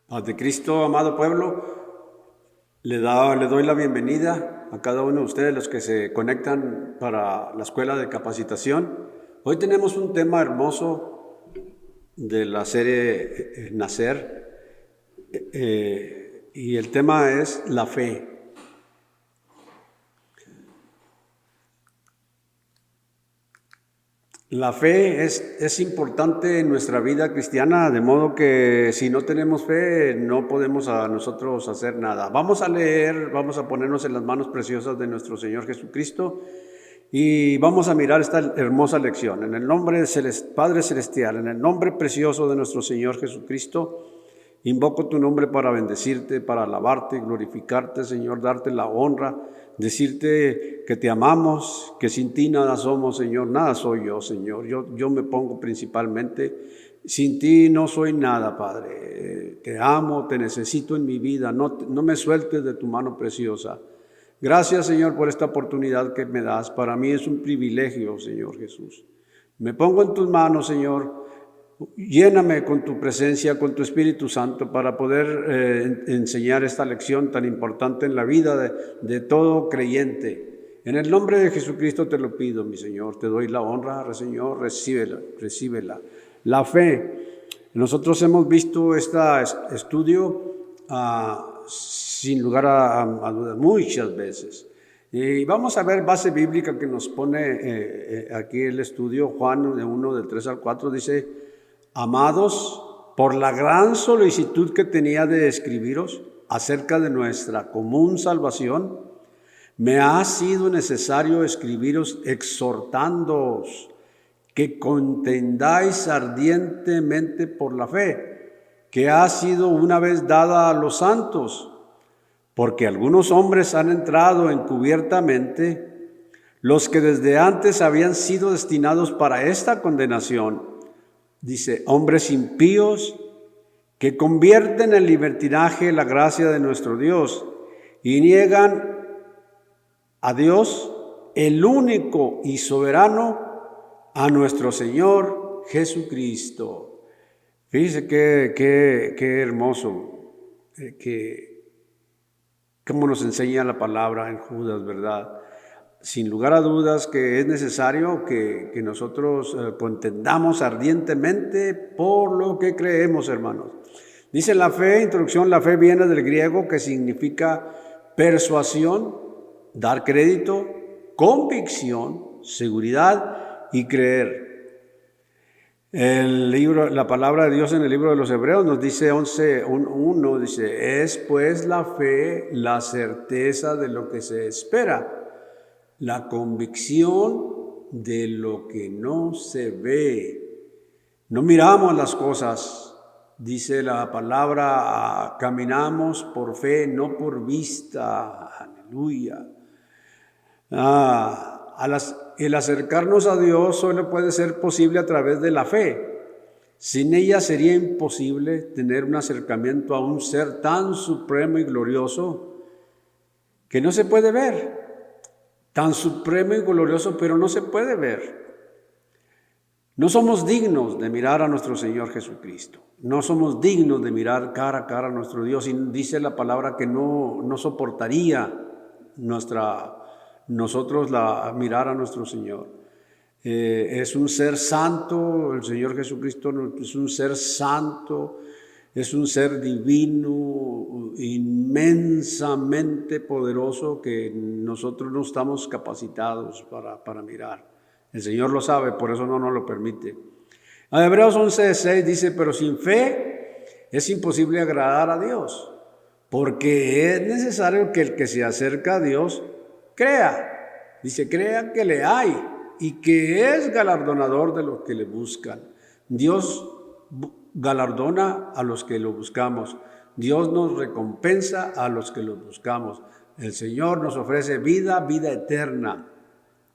Paz de Cristo, amado pueblo, le doy la bienvenida a cada uno de ustedes, los que se conectan para la escuela de capacitación. Hoy tenemos un tema hermoso de la serie Nacer, y el tema es la fe. La fe es importante en nuestra vida cristiana, de modo que si no tenemos fe no podemos a nosotros hacer nada. Vamos a leer, vamos a ponernos en las manos preciosas de nuestro Señor Jesucristo y vamos a mirar esta hermosa lección. En el nombre del Padre Celestial, en el nombre precioso de nuestro Señor Jesucristo, invoco tu nombre para bendecirte, para alabarte, glorificarte, Señor, darte la honra, decirte que te amamos, que sin ti nada somos, Señor, nada soy yo, Señor. Yo me pongo principalmente, sin ti no soy nada, Padre. Te amo, te necesito en mi vida, no me sueltes de tu mano preciosa. Gracias, Señor, por esta oportunidad que me das. Para mí es un privilegio, Señor Jesús. Me pongo en tus manos, Señor. Lléname con tu presencia, con tu Espíritu Santo, para poder enseñar esta lección tan importante en la vida de todo creyente. En el nombre de Jesucristo te lo pido, mi Señor. Te doy la honra, Señor, recíbela. La fe. Nosotros hemos visto este estudio sin lugar a dudas muchas veces. Y vamos a ver base bíblica que nos pone aquí el estudio. Juan 1, del 3 al 4, dice: Amados, por la gran solicitud que tenía de escribiros acerca de nuestra común salvación, me ha sido necesario escribiros exhortándoos que contendáis ardientemente por la fe, que ha sido una vez dada a los santos, porque algunos hombres han entrado encubiertamente, los que desde antes habían sido destinados para esta condenación. Dice, hombres impíos que convierten en libertinaje la gracia de nuestro Dios y niegan a Dios, el único y soberano, a nuestro Señor Jesucristo. Fíjese qué hermoso, cómo nos enseña la palabra en Judas, ¿verdad? Sin lugar a dudas que es necesario que nosotros contendamos ardientemente por lo que creemos, hermanos. Dice la fe, introducción, la fe viene del griego, que significa persuasión, dar crédito, convicción, seguridad y creer. La palabra de Dios en el libro de los Hebreos nos dice 11:1, dice, es pues la fe la certeza de lo que se espera, la convicción de lo que no se ve. No miramos las cosas, dice la palabra, caminamos por fe, no por vista. Aleluya. El acercarnos a Dios solo puede ser posible a través de la fe. Sin ella sería imposible tener un acercamiento a un ser tan supremo y glorioso que no se puede ver. Tan supremo y glorioso, pero no se puede ver. No somos dignos de mirar a nuestro Señor Jesucristo. No somos dignos de mirar cara a cara a nuestro Dios. Y dice la palabra que no soportaría nosotros mirar a nuestro Señor. Es un ser santo, el Señor Jesucristo es un ser santo, es un ser divino, inmensamente poderoso, que nosotros no estamos capacitados para mirar. El Señor lo sabe, por eso no nos lo permite. Hebreos 11:6 dice, pero sin fe es imposible agradar a Dios, porque es necesario que el que se acerca a Dios crea. Dice, crea que le hay y que es galardonador de los que le buscan. Dios galardona a los que lo buscamos. Dios nos recompensa a los que lo buscamos. El Señor nos ofrece vida eterna.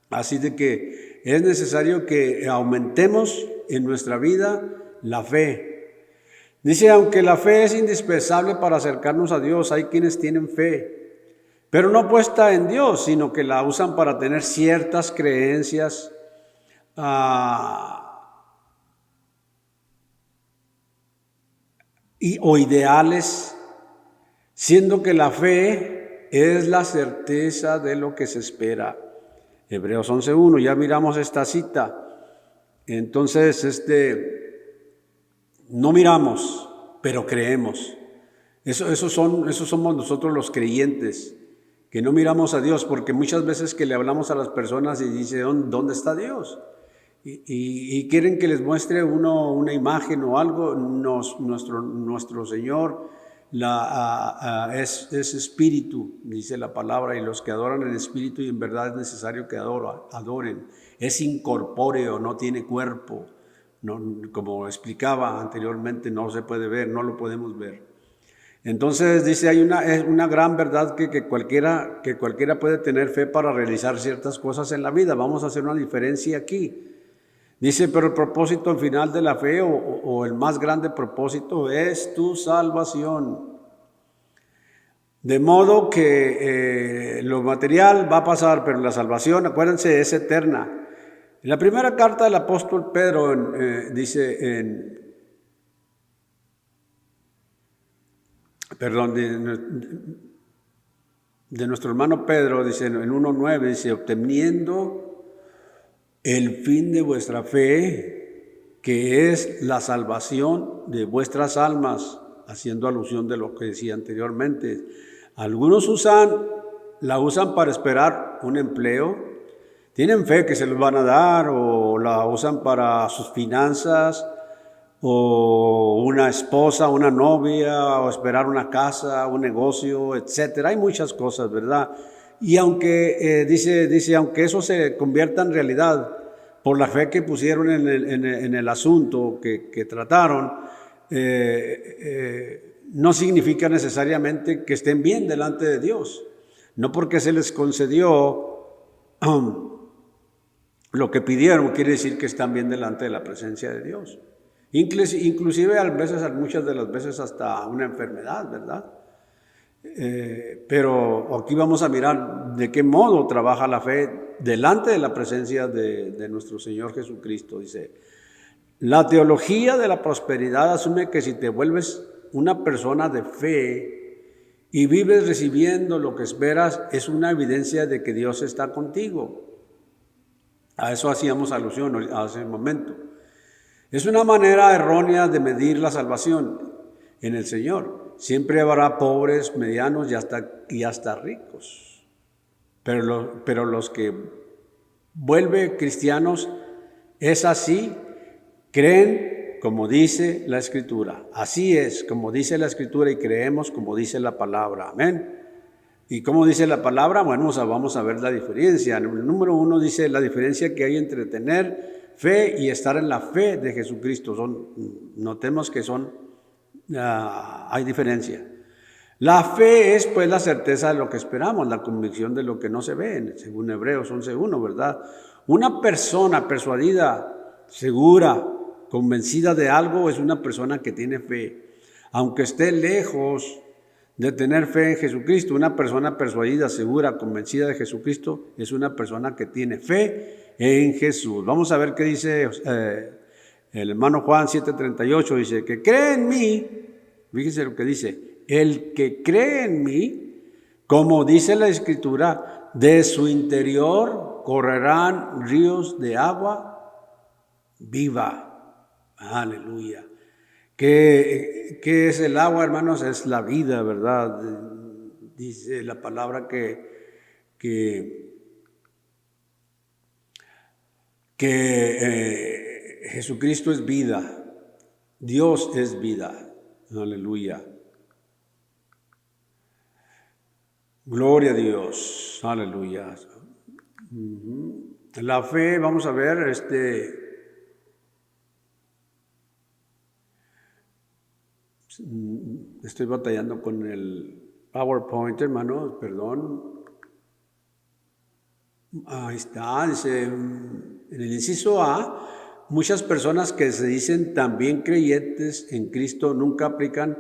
Así de que es necesario que aumentemos en nuestra vida la fe. Dice, aunque la fe es indispensable para acercarnos a Dios, hay quienes tienen fe, pero no puesta en Dios, sino que la usan para tener ciertas creencias o ideales, siendo que la fe es la certeza de lo que se espera. Hebreos 11:1, ya miramos esta cita. Entonces, no miramos, pero creemos. Esos somos nosotros los creyentes, que no miramos a Dios, porque muchas veces que le hablamos a las personas y dice, ¿dónde está Dios? Y quieren que les muestre una imagen o algo. Nuestro Señor es espíritu, dice la palabra, y los que adoran en espíritu y en verdad es necesario que adoren. Es incorpóreo, no tiene cuerpo. No, como explicaba anteriormente, no se puede ver, no lo podemos ver. Entonces dice, es una gran verdad que cualquiera puede tener fe para realizar ciertas cosas en la vida. Vamos a hacer una diferencia aquí. Dice, pero el propósito final de la fe o el más grande propósito es tu salvación. De modo que lo material va a pasar, pero la salvación, acuérdense, es eterna. En la primera carta del apóstol Pedro dice de nuestro hermano Pedro, dice en 1:9, dice, obteniendo el fin de vuestra fe, que es la salvación de vuestras almas, haciendo alusión de lo que decía anteriormente. Algunos la usan para esperar un empleo, tienen fe que se los van a dar, o la usan para sus finanzas, o una esposa, una novia, o esperar una casa, un negocio, etcétera. Hay muchas cosas, ¿verdad? Y aunque dice, aunque eso se convierta en realidad por la fe que pusieron en el asunto que trataron, no significa necesariamente que estén bien delante de Dios. No porque se les concedió lo que pidieron quiere decir que están bien delante de la presencia de Dios. Inclusive muchas de las veces hasta una enfermedad, ¿verdad? Pero aquí vamos a mirar de qué modo trabaja la fe delante de la presencia de nuestro Señor Jesucristo. Dice, la teología de la prosperidad asume que si te vuelves una persona de fe y vives recibiendo lo que esperas, es una evidencia de que Dios está contigo. A eso hacíamos alusión hace un momento. Es una manera errónea de medir la salvación en el Señor. Siempre habrá pobres, medianos y hasta ricos. Pero los que vuelven cristianos es así, creen como dice la Escritura. Así es, como dice la Escritura y creemos como dice la palabra. Amén. ¿Y cómo dice la palabra? Bueno, vamos a ver la diferencia. El número 1 dice la diferencia que hay entre tener fe y estar en la fe de Jesucristo. Notemos que hay diferencia. La fe es pues la certeza de lo que esperamos, la convicción de lo que no se ve, según Hebreos 11:1, ¿verdad? Una persona persuadida, segura, convencida de algo es una persona que tiene fe. Aunque esté lejos de tener fe en Jesucristo, una persona persuadida, segura, convencida de Jesucristo es una persona que tiene fe en Jesús. Vamos a ver qué dice el hermano Juan 7:38, dice que cree en mí, fíjense lo que dice, el que cree en mí, como dice la Escritura, de su interior correrán ríos de agua viva. Aleluya. ¿Qué es el agua, hermanos? Es la vida, ¿verdad? Dice la palabra que Jesucristo es vida, Dios es vida. Aleluya. Gloria a Dios. Aleluya. La fe, vamos a ver, estoy batallando con el PowerPoint, hermano, perdón. Ahí está, dice, en el inciso A, muchas personas que se dicen también creyentes en Cristo nunca aplican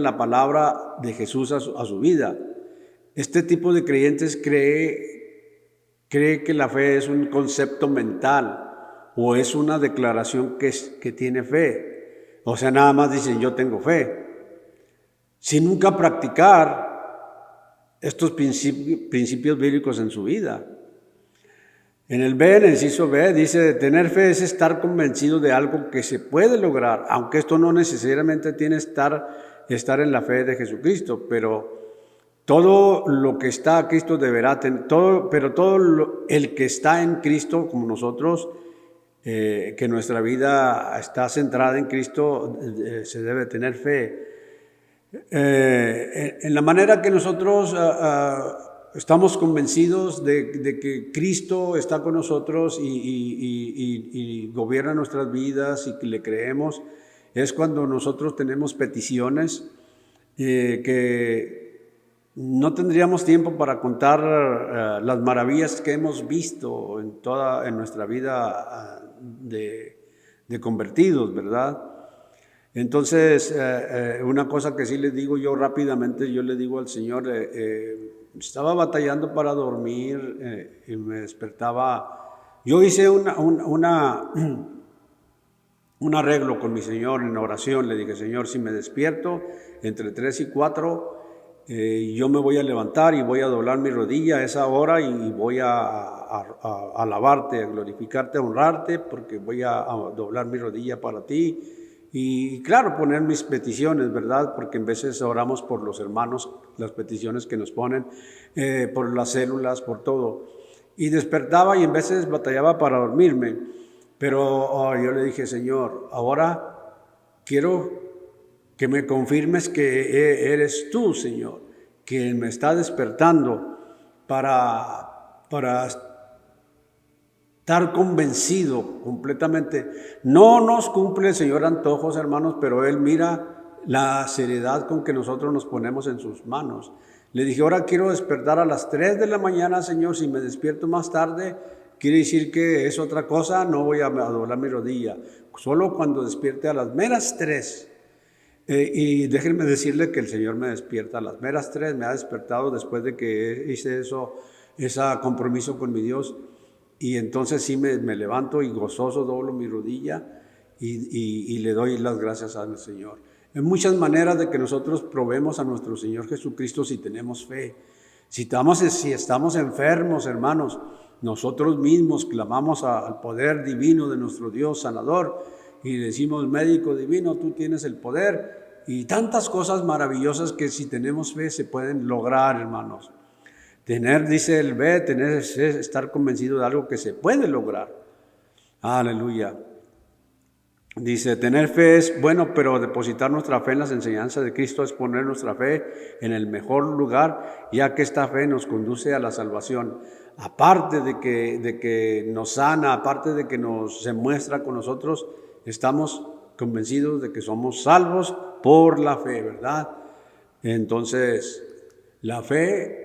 la palabra de Jesús a su vida. Este tipo de creyentes cree que la fe es un concepto mental o es una declaración que tiene fe. O sea, nada más dicen yo tengo fe, sin nunca practicar estos principios bíblicos en su vida. En el B, en el inciso B, dice, tener fe es estar convencido de algo que se puede lograr, aunque esto no necesariamente tiene estar en la fe de Jesucristo, pero todo lo que está a Cristo deberá tener, el que está en Cristo, como nosotros, que nuestra vida está centrada en Cristo, se debe tener fe. En la manera que nosotros estamos convencidos de que Cristo está con nosotros y gobierna nuestras vidas y que le creemos, es cuando nosotros tenemos peticiones que no tendríamos tiempo para contar las maravillas que hemos visto en nuestra vida de convertidos, ¿verdad? Entonces, una cosa que sí les digo yo rápidamente, yo le digo al Señor, estaba batallando para dormir y me despertaba. Yo hice un arreglo con mi Señor en oración. Le dije, Señor, si me despierto entre 3 y 4, yo me voy a levantar y voy a doblar mi rodilla a esa hora y voy a alabarte, a glorificarte, a honrarte, porque voy a doblar mi rodilla para ti. Y claro, poner mis peticiones, ¿verdad? Porque en veces oramos por los hermanos, las peticiones que nos ponen, por las células, por todo. Y despertaba y en veces batallaba para dormirme. Pero yo le dije, Señor, ahora quiero que me confirmes que eres tú, Señor, quien me está despertando para estar convencido completamente. No nos cumple el Señor antojos, hermanos, pero Él mira la seriedad con que nosotros nos ponemos en sus manos. Le dije, ahora quiero despertar a las 3 de la mañana, Señor. Si me despierto más tarde, quiere decir que es otra cosa, no voy a doblar mi rodilla. Solo cuando despierte a las meras 3. Y déjenme decirle que el Señor me despierta a las meras 3. Me ha despertado después de que hice ese compromiso con mi Dios. Y entonces sí me levanto y gozoso doblo mi rodilla y le doy las gracias al Señor. Hay muchas maneras de que nosotros probemos a nuestro Señor Jesucristo si tenemos fe. Si estamos enfermos, hermanos, nosotros mismos clamamos al poder divino de nuestro Dios sanador y decimos, médico divino, tú tienes el poder. Y tantas cosas maravillosas que si tenemos fe se pueden lograr, hermanos. Dice el B, es estar convencido de algo que se puede lograr. Aleluya. Dice, tener fe es bueno, pero depositar nuestra fe en las enseñanzas de Cristo es poner nuestra fe en el mejor lugar, ya que esta fe nos conduce a la salvación. Aparte de que nos sana, aparte de que se muestra con nosotros, estamos convencidos de que somos salvos por la fe, ¿verdad? Entonces, la fe,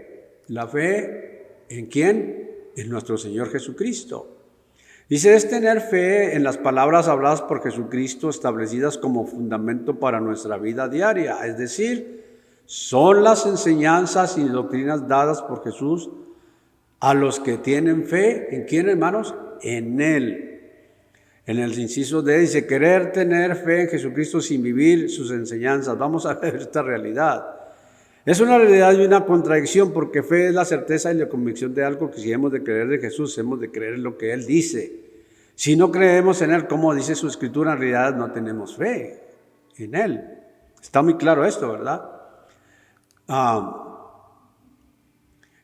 ¿en quién? En nuestro Señor Jesucristo. Dice, es tener fe en las palabras habladas por Jesucristo, establecidas como fundamento para nuestra vida diaria. Es decir, son las enseñanzas y doctrinas dadas por Jesús a los que tienen fe. ¿En quién, hermanos? En Él. En el inciso D dice, querer tener fe en Jesucristo sin vivir sus enseñanzas. Vamos a ver esta realidad. Es una realidad y una contradicción, porque fe es la certeza y la convicción de algo que si hemos de creer de Jesús, hemos de creer en lo que Él dice. Si no creemos en Él, como dice su Escritura, en realidad no tenemos fe en Él. Está muy claro esto, ¿verdad?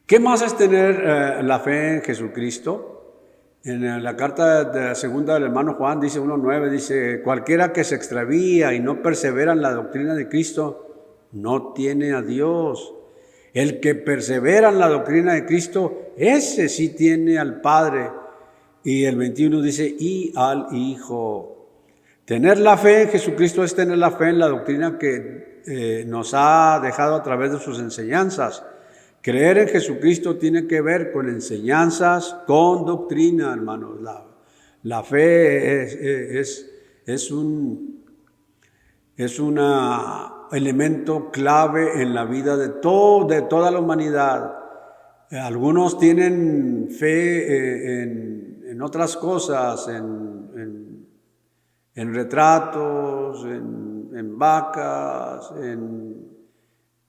¿Qué más es tener la fe en Jesucristo? En la carta de segunda del hermano Juan, dice 1:9, dice, cualquiera que se extravía y no persevera en la doctrina de Cristo, no tiene a Dios. El que persevera en la doctrina de Cristo, ese sí tiene al Padre. Y el 21 dice, y al Hijo. Tener la fe en Jesucristo es tener la fe en la doctrina que nos ha dejado a través de sus enseñanzas. Creer en Jesucristo tiene que ver con enseñanzas, con doctrina, hermanos. La fe es un elemento clave en la vida de toda la humanidad. Algunos tienen fe en otras cosas, en en retratos, en vacas,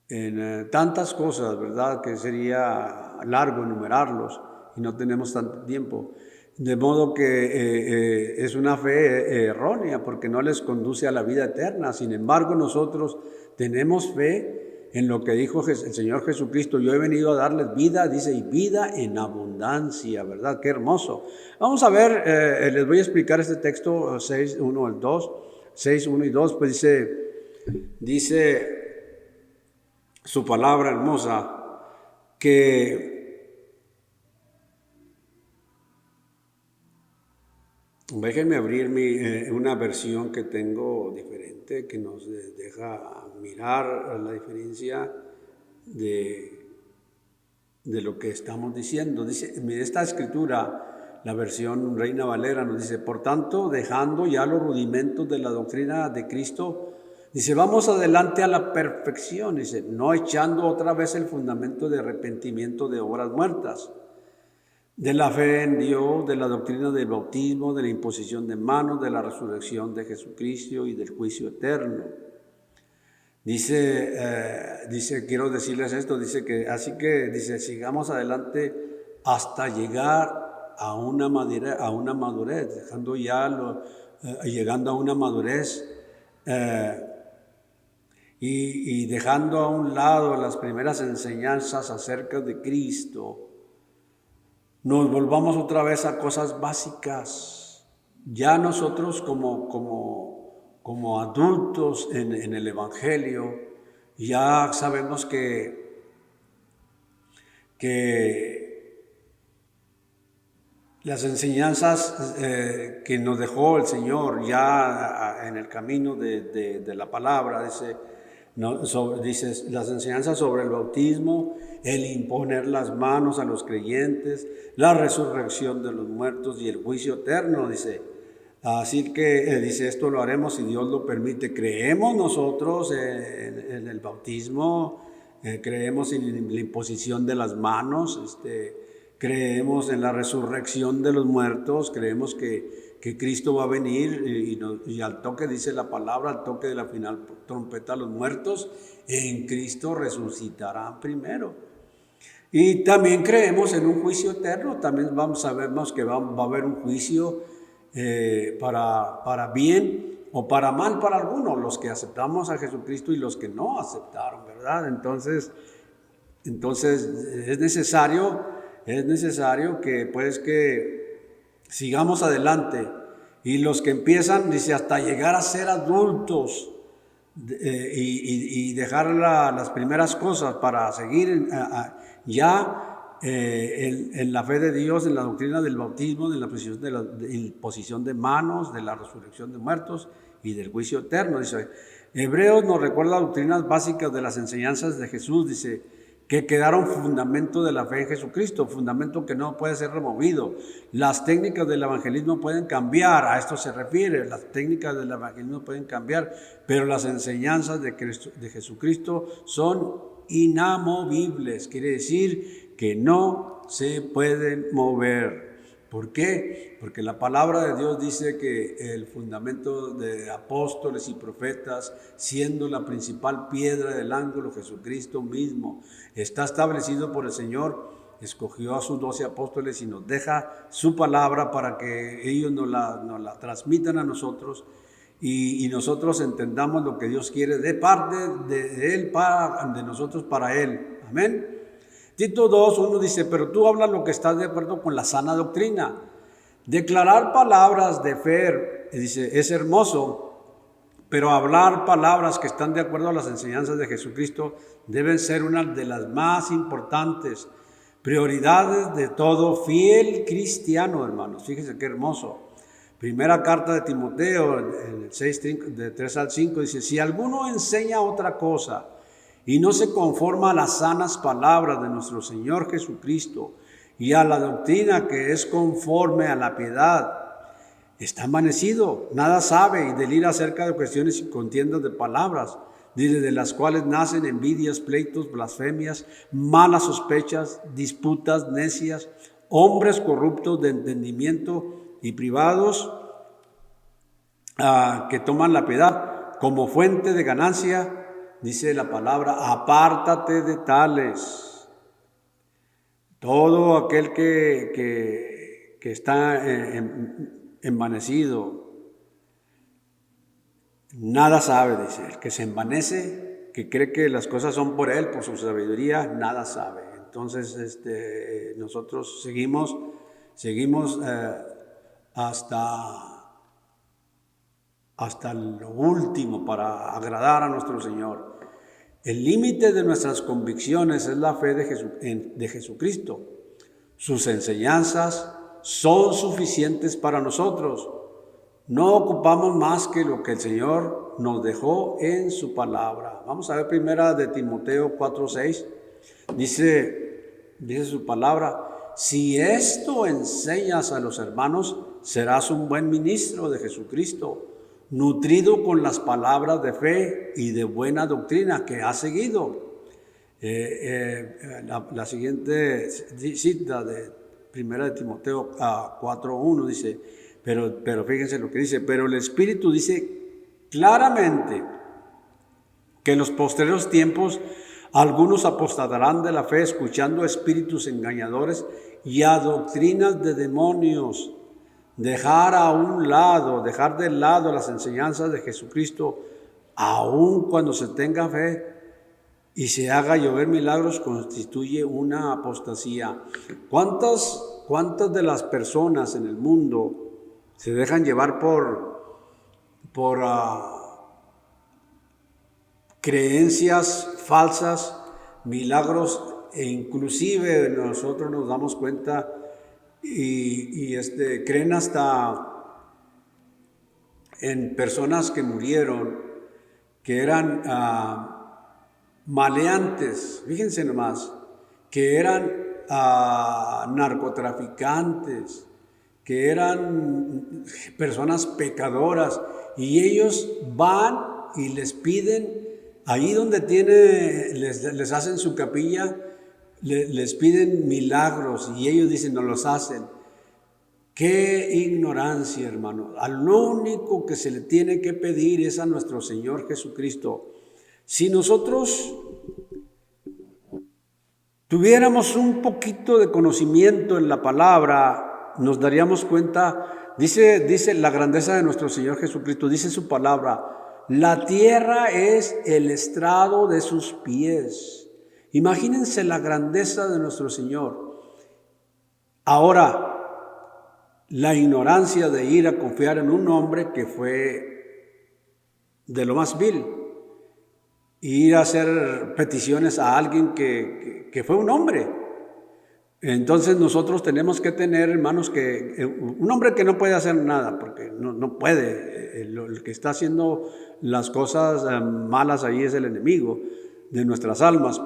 en tantas cosas, ¿verdad? Que sería largo enumerarlos y no tenemos tanto tiempo. De modo que es una fe errónea porque no les conduce a la vida eterna. Sin embargo, nosotros tenemos fe en lo que dijo el Señor Jesucristo. Yo he venido a darles vida, dice, y vida en abundancia, ¿verdad? Qué hermoso. Vamos a ver, les voy a explicar este texto 6, 1 al 2, 6, 1 y 2, pues dice su palabra hermosa que déjenme abrir una versión que tengo diferente que nos deja mirar la diferencia de lo que estamos diciendo. Dice, esta escritura, la versión Reina Valera nos dice, por tanto, dejando ya los rudimentos de la doctrina de Cristo, dice, vamos adelante a la perfección, dice, no echando otra vez el fundamento de arrepentimiento de obras muertas, de la fe en Dios, de la doctrina del bautismo, de la imposición de manos, de la resurrección de Jesucristo y del juicio eterno. Dice, quiero decirles esto, dice, sigamos adelante hasta llegar a una madurez, llegando a una madurez y dejando a un lado las primeras enseñanzas acerca de Cristo, nos volvamos otra vez a cosas básicas. Ya nosotros como adultos en el Evangelio, ya sabemos que las enseñanzas que nos dejó el Señor ya en el camino de la palabra, dice las enseñanzas sobre el bautismo, el imponer las manos a los creyentes, la resurrección de los muertos y el juicio eterno, dice. Así que dice, esto lo haremos si Dios lo permite. Creemos nosotros en el bautismo, creemos en la imposición de las manos, creemos en la resurrección de los muertos, creemos que Cristo va a venir y al toque, dice la palabra, al toque de la final trompeta, los muertos en Cristo resucitarán primero. Y también creemos en un juicio eterno, también sabemos que va a haber un juicio para bien o para mal para algunos, los que aceptamos a Jesucristo y los que no aceptaron, ¿verdad? Entonces es necesario que sigamos adelante, y los que empiezan, dice, hasta llegar a ser adultos y dejar las primeras cosas para seguir en la fe de Dios, en la doctrina del bautismo, de la imposición de manos, de la resurrección de muertos y del juicio eterno. Dice, Hebreos nos recuerda doctrinas básicas de las enseñanzas de Jesús, dice, que quedaron fundamento de la fe en Jesucristo, fundamento que no puede ser removido. Las técnicas del evangelismo pueden cambiar, a esto se refiere, las técnicas del evangelismo pueden cambiar, pero las enseñanzas de Jesucristo son inamovibles, quiere decir que no se pueden mover. ¿Por qué? Porque la palabra de Dios dice que el fundamento de apóstoles y profetas, siendo la principal piedra del ángulo Jesucristo mismo, está establecido por el Señor. Escogió a sus 12 apóstoles y nos deja su palabra para que ellos nos la transmitan a nosotros y nosotros entendamos lo que Dios quiere de parte de Él, de nosotros para Él. Amén. Tito 2:1 dice, pero tú hablas lo que estás de acuerdo con la sana doctrina. Declarar palabras de fe, dice, es hermoso, pero hablar palabras que están de acuerdo a las enseñanzas de Jesucristo deben ser una de las más importantes prioridades de todo fiel cristiano, hermanos. Fíjense qué hermoso. Primera carta de Timoteo, en el 6, de 3 al 5, dice, si alguno enseña otra cosa y no se conforma a las sanas palabras de nuestro Señor Jesucristo y a la doctrina que es conforme a la piedad, está envanecido, nada sabe y delira acerca de cuestiones y contiendas de palabras, de las cuales nacen envidias, pleitos, blasfemias, malas sospechas, disputas necias, hombres corruptos de entendimiento y privados que toman la piedad como fuente de ganancia, dice la palabra, apártate de tales. Todo aquel que está envanecido, nada sabe, dice. El que se envanece, que cree que las cosas son por él, por su sabiduría, nada sabe. Entonces, nosotros seguimos hasta lo último para agradar a nuestro Señor. El límite de nuestras convicciones es la fe de Jesucristo. Sus enseñanzas son suficientes para nosotros. No ocupamos más que lo que el Señor nos dejó en su palabra. Vamos a ver primera de Timoteo 4:6. Dice su palabra, si esto enseñas a los hermanos, serás un buen ministro de Jesucristo, nutrido con las palabras de fe y de buena doctrina que has seguido. La siguiente cita de primera de Timoteo 4:1 dice, pero fíjense lo que dice, pero el Espíritu dice claramente que en los postreros tiempos algunos apostatarán de la fe escuchando a espíritus engañadores y a doctrinas de demonios. Dejar de lado las enseñanzas de Jesucristo, aun cuando se tenga fe y se haga llover milagros, constituye una apostasía. ¿Cuántas de las personas en el mundo se dejan llevar por creencias falsas, milagros, e inclusive nosotros nos damos cuenta y creen hasta en personas que murieron, que eran maleantes, fíjense nomás, que eran narcotraficantes, que eran personas pecadoras, y ellos van y les piden, ahí donde les hacen su capilla, les piden milagros, y ellos dicen, no los hacen. ¡Qué ignorancia, hermano! A lo único que se le tiene que pedir es a nuestro Señor Jesucristo. Si nosotros tuviéramos un poquito de conocimiento en la palabra, nos daríamos cuenta, dice la grandeza de nuestro Señor Jesucristo, dice su palabra, la tierra es el estrado de sus pies. Imagínense la grandeza de nuestro Señor. Ahora, la ignorancia de ir a confiar en un hombre que fue de lo más vil, ir a hacer peticiones a alguien que fue un hombre. Entonces nosotros tenemos que tener, hermanos, un hombre que no puede hacer nada, porque no puede. El que está haciendo las cosas malas ahí es el enemigo de nuestras almas,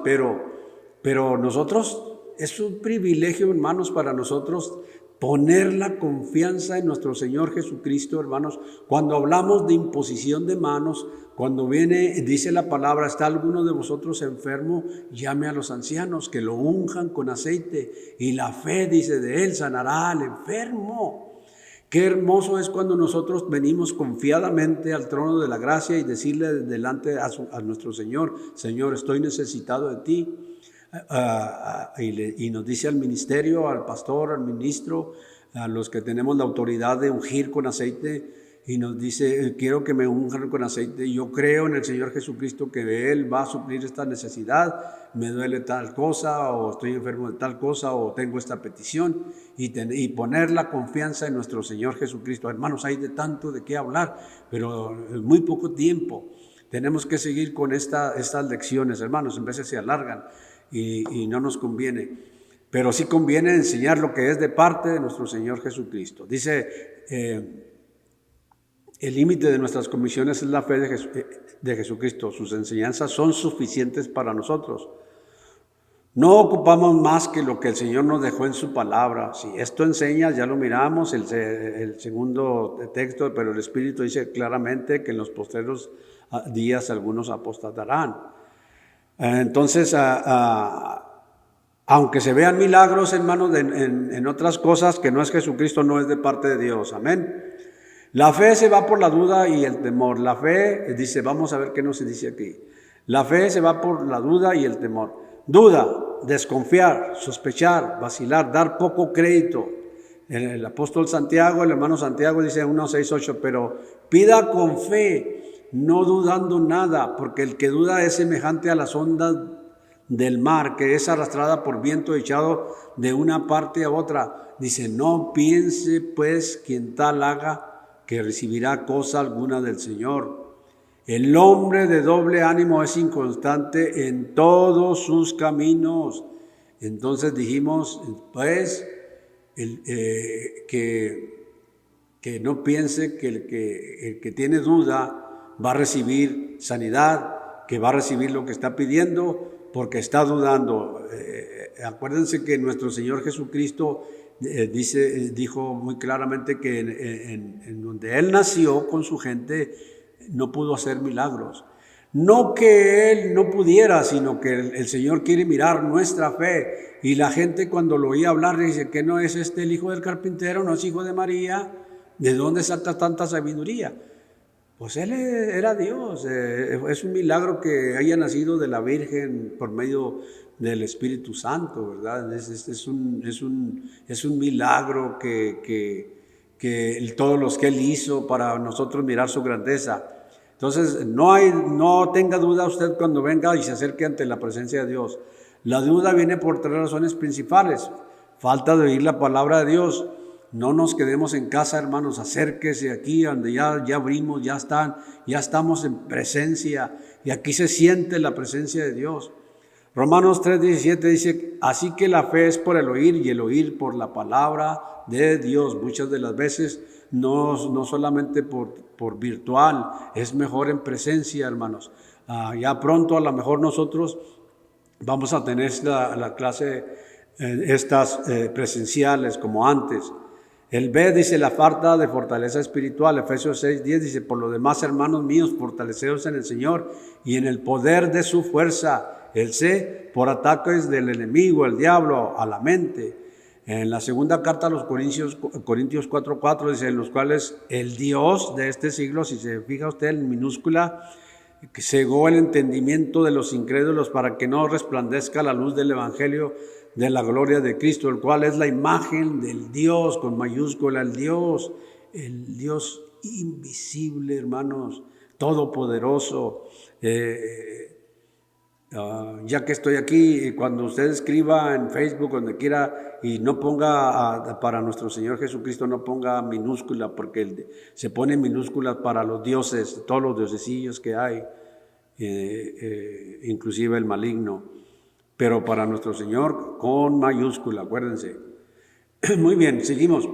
pero nosotros, es un privilegio, hermanos, para nosotros poner la confianza en nuestro Señor Jesucristo, hermanos. Cuando hablamos de imposición de manos, cuando dice la palabra, ¿está alguno de vosotros enfermo? Llame a los ancianos que lo unjan con aceite, y la fe, dice, de él sanará al enfermo. Qué hermoso es cuando nosotros venimos confiadamente al trono de la gracia y decirle delante a nuestro Señor, Señor, estoy necesitado de ti. Y nos dice al ministerio, al pastor, al ministro, a los que tenemos la autoridad de ungir con aceite, y nos dice, quiero que me unjan con aceite. Yo creo en el Señor Jesucristo que Él va a suplir esta necesidad. Me duele tal cosa, o estoy enfermo de tal cosa, o tengo esta petición, y poner la confianza en nuestro Señor Jesucristo. Hermanos, hay de tanto de qué hablar, pero en muy poco tiempo. Tenemos que seguir con estas lecciones, hermanos, en veces se alargan. Y no nos conviene, pero sí conviene enseñar lo que es de parte de nuestro Señor Jesucristo. Dice, el límite de nuestras convicciones es la fe de Jesucristo. Sus enseñanzas son suficientes para nosotros. No ocupamos más que lo que el Señor nos dejó en su palabra. Si esto enseña, ya lo miramos, el segundo texto, pero el Espíritu dice claramente que en los postreros días algunos apostatarán. Entonces, aunque se vean milagros, hermanos, en otras cosas que no es Jesucristo, no es de parte de Dios, amén. La fe se va por la duda y el temor. La fe, dice, vamos a ver qué nos dice aquí. La fe se va por la duda y el temor. Duda, desconfiar, sospechar, vacilar, dar poco crédito. El apóstol Santiago, el hermano Santiago dice en 1:6-8, pero pida con fe, no dudando nada, porque el que duda es semejante a las ondas del mar, que es arrastrada por viento echado de una parte a otra. Dice, no piense pues quien tal haga que recibirá cosa alguna del Señor. El hombre de doble ánimo es inconstante en todos sus caminos. Entonces dijimos, pues, que no piense que el que tiene duda va a recibir sanidad, que va a recibir lo que está pidiendo, porque está dudando. Acuérdense que nuestro Señor Jesucristo dijo muy claramente que en donde Él nació con su gente no pudo hacer milagros. No que Él no pudiera, sino que el Señor quiere mirar nuestra fe. Y la gente cuando lo oía hablar dice que no es este el hijo del carpintero, no es hijo de María. ¿De dónde saca tanta sabiduría? Pues Él era Dios. Es un milagro que haya nacido de la Virgen por medio del Espíritu Santo, ¿verdad? Es un milagro que todos los que Él hizo para nosotros mirar su grandeza. Entonces, no tenga duda usted cuando venga y se acerque ante la presencia de Dios. La duda viene por 3 razones principales. Falta de oír la palabra de Dios. No nos quedemos en casa, hermanos, acérquese aquí donde ya abrimos, ya estamos en presencia y aquí se siente la presencia de Dios. Romanos 3:17 dice, así que la fe es por el oír y el oír por la palabra de Dios. Muchas de las veces no solamente por virtual, es mejor en presencia, hermanos. Ya pronto a lo mejor nosotros vamos a tener la clase estas presenciales como antes. El B dice la falta de fortaleza espiritual. Efesios 6:10 dice, por lo demás, hermanos míos, fortaleceos en el Señor y en el poder de su fuerza. El C, por ataques del enemigo, el diablo, a la mente. En la segunda carta a los Corintios 4:4 dice, en los cuales el Dios de este siglo, si se fija usted en minúscula, que cegó el entendimiento de los incrédulos para que no resplandezca la luz del evangelio de la gloria de Cristo, el cual es la imagen del Dios con mayúscula, el Dios invisible, hermanos, todopoderoso. Ya que estoy aquí, cuando usted escriba en Facebook, donde quiera, y no ponga para nuestro Señor Jesucristo, no ponga minúscula, porque se pone minúscula para los dioses, todos los diosesillos que hay, inclusive el maligno, pero para nuestro Señor con mayúscula, acuérdense. Muy bien, seguimos.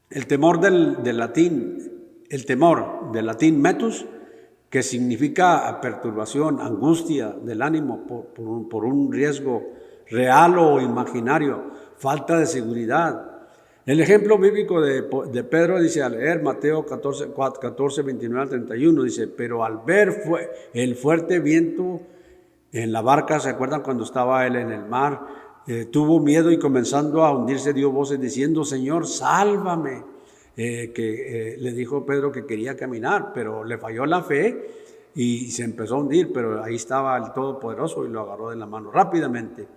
El temor del latín metus, que significa perturbación, angustia del ánimo por un riesgo real o imaginario, falta de seguridad. El ejemplo bíblico de Pedro dice al leer Mateo 14, 29 al 31, dice, pero al ver el fuerte viento en la barca, ¿se acuerdan cuando estaba él en el mar? Tuvo miedo y comenzando a hundirse dio voces diciendo, Señor, sálvame. Le dijo Pedro que quería caminar, pero le falló la fe y se empezó a hundir, pero ahí estaba el Todopoderoso y lo agarró de la mano rápidamente.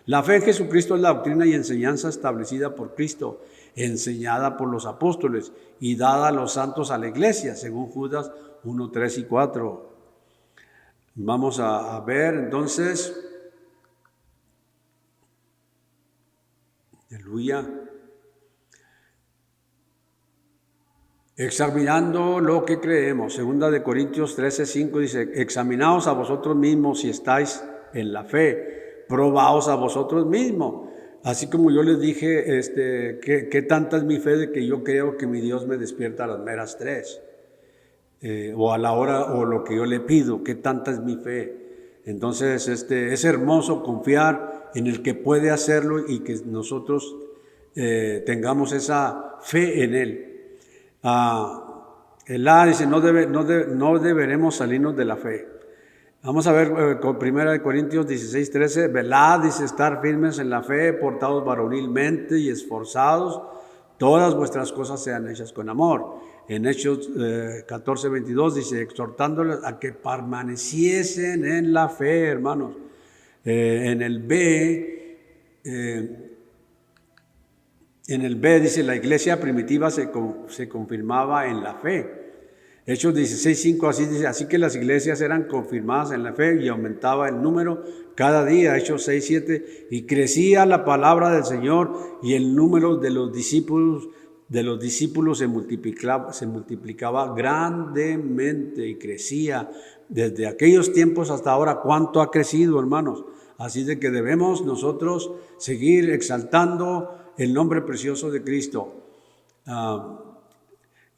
La fe en Jesucristo es la doctrina y enseñanza establecida por Cristo, enseñada por los apóstoles y dada a los santos a la iglesia, según Judas 1, 3 y 4. Vamos a ver entonces, aleluya. Examinando lo que creemos. Segunda de Corintios 13:5 dice, examinaos a vosotros mismos si estáis en la fe, probaos a vosotros mismos. Así como yo les dije, ¿qué tanta es mi fe de que yo creo que mi Dios me despierta a las meras 3? O a la hora o lo que yo le pido, ¿qué tanta es mi fe? Entonces es hermoso confiar en el que puede hacerlo y que nosotros tengamos esa fe en Él. El A dice, no deberemos salirnos de la fe. Vamos a ver con 1 Corintios 16:13, velad, dice, estar firmes en la fe, portados varonilmente y esforzados todas vuestras cosas sean hechas con amor. En Hechos 14:22 dice, exhortándoles a que permaneciesen en la fe, hermanos. En el B dice, la iglesia primitiva se confirmaba en la fe. Hechos 16:5 así dice, así que las iglesias eran confirmadas en la fe y aumentaba el número cada día. Hechos 6:7, y crecía la palabra del Señor y el número de los discípulos se multiplicaba grandemente y crecía. Desde aquellos tiempos hasta ahora, ¿cuánto ha crecido, hermanos? Así de que debemos nosotros seguir exaltando el nombre precioso de Cristo.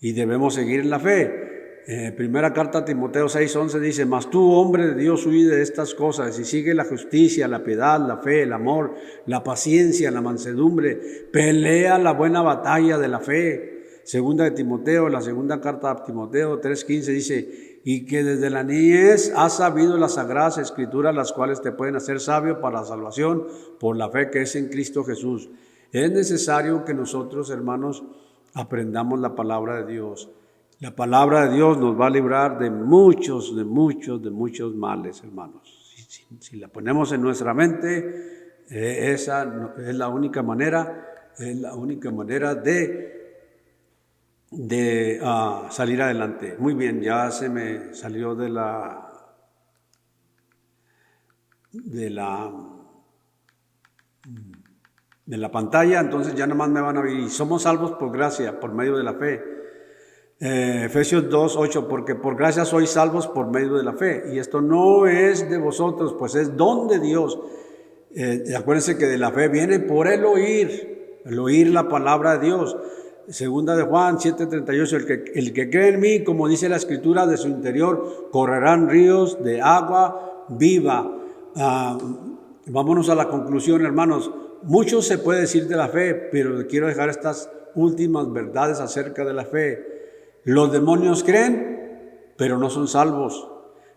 Y debemos seguir en la fe. Primera carta a Timoteo 6:11 dice, mas tú, hombre de Dios, huye de estas cosas y sigue la justicia, la piedad, la fe, el amor, la paciencia, la mansedumbre. Pelea la buena batalla de la fe. Segunda de Timoteo, la segunda carta a Timoteo 3:15 dice, y que desde la niñez has sabido las sagradas escrituras, las cuales te pueden hacer sabio para la salvación por la fe que es en Cristo Jesús. Es necesario que nosotros, hermanos, aprendamos la palabra de Dios. La palabra de Dios nos va a librar de muchos males, hermanos. Si la ponemos en nuestra mente, esa es la única manera, de salir adelante. Muy bien, ya se me salió de la pantalla, entonces ya nomás me van a ver. Y somos salvos por gracia, por medio de la fe. Efesios 2:8, porque por gracia sois salvos por medio de la fe, y esto no es de vosotros, pues es don de Dios. Acuérdense que de la fe viene por el oír la palabra de Dios. Segunda de Juan 7:38, el que cree en mí, como dice la escritura, de su interior correrán ríos de agua viva. Vámonos a la conclusión, hermanos. Mucho se puede decir de la fe, pero quiero dejar estas últimas verdades acerca de la fe. Los demonios creen, pero no son salvos.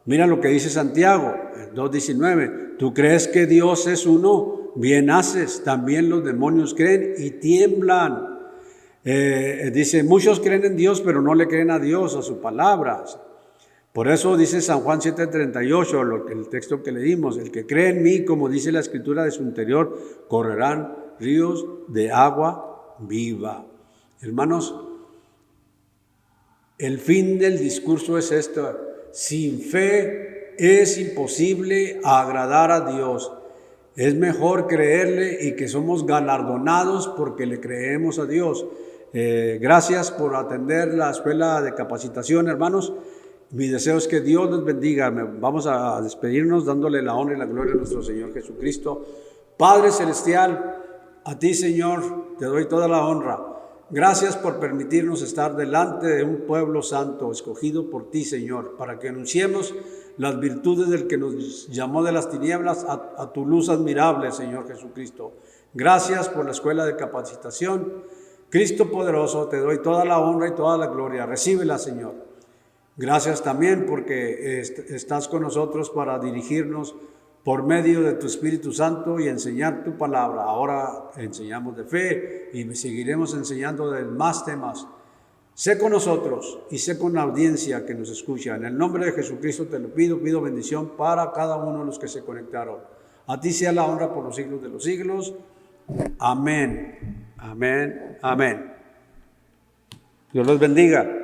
Mira lo que dice Santiago 2:19. Tú crees que Dios es uno, bien haces. También los demonios creen y tiemblan. Dice, muchos creen en Dios, pero no le creen a Dios, a sus palabras. Por eso dice San Juan 7:38, el texto que leímos, el que cree en mí, como dice la escritura, de su interior correrán ríos de agua viva. Hermanos, el fin del discurso es esto: sin fe es imposible agradar a Dios. Es mejor creerle y que somos galardonados porque le creemos a Dios. Gracias por atender la escuela de capacitación, hermanos. Mi deseo es que Dios los bendiga. Vamos a despedirnos dándole la honra y la gloria a nuestro Señor Jesucristo. Padre Celestial, a ti, Señor, te doy toda la honra. Gracias por permitirnos estar delante de un pueblo santo, escogido por ti, Señor, para que anunciemos las virtudes del que nos llamó de las tinieblas a tu luz admirable, Señor Jesucristo. Gracias por la escuela de capacitación. Cristo poderoso, te doy toda la honra y toda la gloria. Recíbela, Señor. Gracias también porque estás con nosotros para dirigirnos por medio de tu Espíritu Santo y enseñar tu palabra. Ahora enseñamos de fe y seguiremos enseñando de más temas. Sé con nosotros y sé con la audiencia que nos escucha. En el nombre de Jesucristo te lo pido bendición para cada uno de los que se conectaron. A ti sea la honra por los siglos de los siglos. Amén. Amén. Amén. Dios los bendiga.